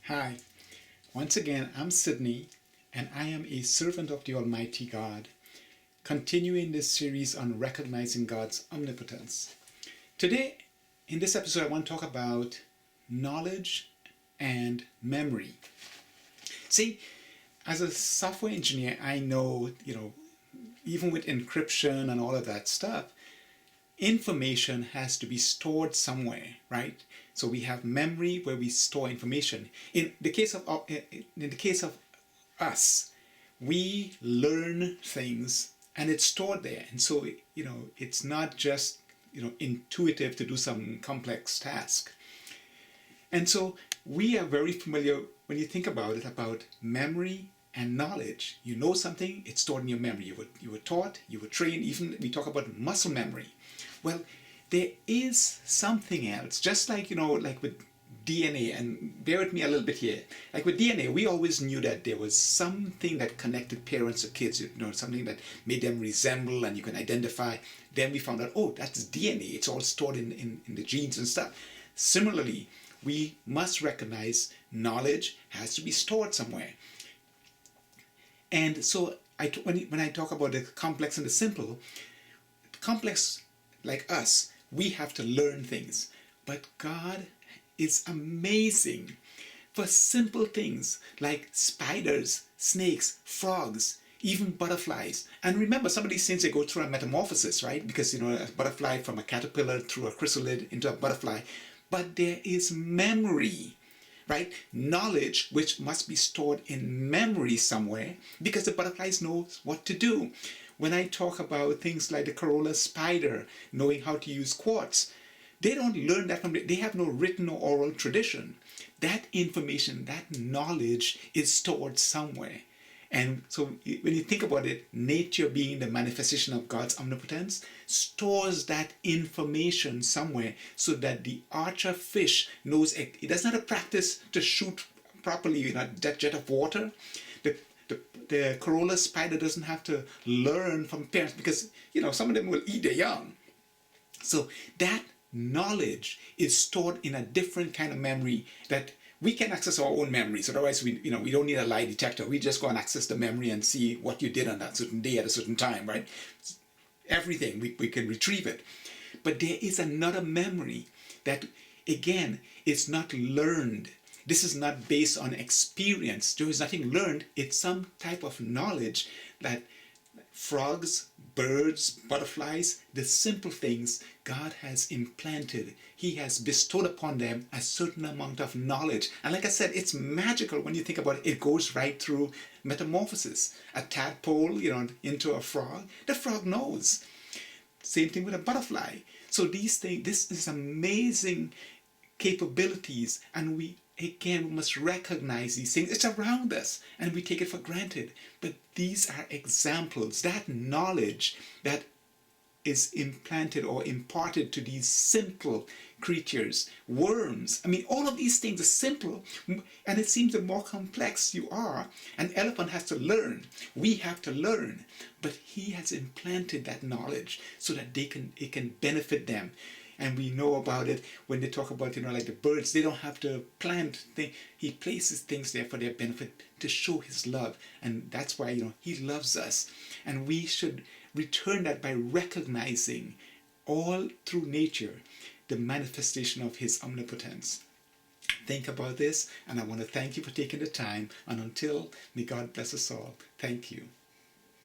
Hi, once again, I'm Sydney, and I am a servant of the Almighty God, continuing this series on recognizing God's omnipotence. Today, in this episode, I want to talk about knowledge and memory. See, as a software engineer, I know, even with encryption and all of that stuff, information has to be stored somewhere, right? So we have memory where we store information. In the case of us, we learn things and it's stored there. And so it's not just intuitive to do some complex task. And so we are very familiar, when you think about it, about memory and knowledge. You know something, it's stored in your memory. You were taught, you were trained. Even we talk about muscle memory. Well, there is something else, just like with DNA, and bear with me a little bit here. Like with DNA, we always knew that there was something that connected parents to kids, something that made them resemble and you can identify. Then we found out, oh, that's DNA. It's all stored in the genes and stuff. Similarly, we must recognize knowledge has to be stored somewhere. And so when I talk about the complex and the simple, complex, like us, we have to learn things. But God is amazing for simple things like spiders, snakes, frogs, even butterflies. And remember, some of these things, they go through a metamorphosis, right? Because, a butterfly from a caterpillar through a chrysalid into a butterfly. But there is memory, right? Knowledge, which must be stored in memory somewhere, because the butterflies know what to do. When I talk about things like the corolla spider knowing how to use quartz, they don't learn that they have no written or oral tradition. That information, that knowledge is stored somewhere. And so when you think about it, nature being the manifestation of God's omnipotence stores that information somewhere so that the archer fish knows it doesn't have to practice to shoot properly in that jet of water. The corolla spider doesn't have to learn from parents because, some of them will eat their young. So that knowledge is stored in a different kind of memory that we can access our own memories. Otherwise, we don't need a lie detector. We just go and access the memory and see what you did on that certain day at a certain time, right? Everything, we can retrieve it. But there is another memory that, again, is not learned. This is not based on experience. There is nothing learned. It's some type of knowledge that frogs, birds, butterflies, the simple things God has implanted. He has bestowed upon them a certain amount of knowledge. And like I said, it's magical when you think about it. It goes right through metamorphosis. A tadpole, into a frog. The frog knows. Same thing with a butterfly. So this is amazing capabilities, and we must recognize these things. It's around us and we take it for granted. But these are examples, that knowledge that is implanted or imparted to these simple creatures, worms. All of these things are simple, and it seems the more complex you are, an elephant has to learn. We have to learn, but he has implanted that knowledge so that it can benefit them. And we know about it when they talk about, like the birds, they don't have to plant things. He places things there for their benefit to show his love. And that's why, he loves us. And we should return that by recognizing all through nature the manifestation of his omnipotence. Think about this, and I want to thank you for taking the time. And until, may God bless us all. Thank you.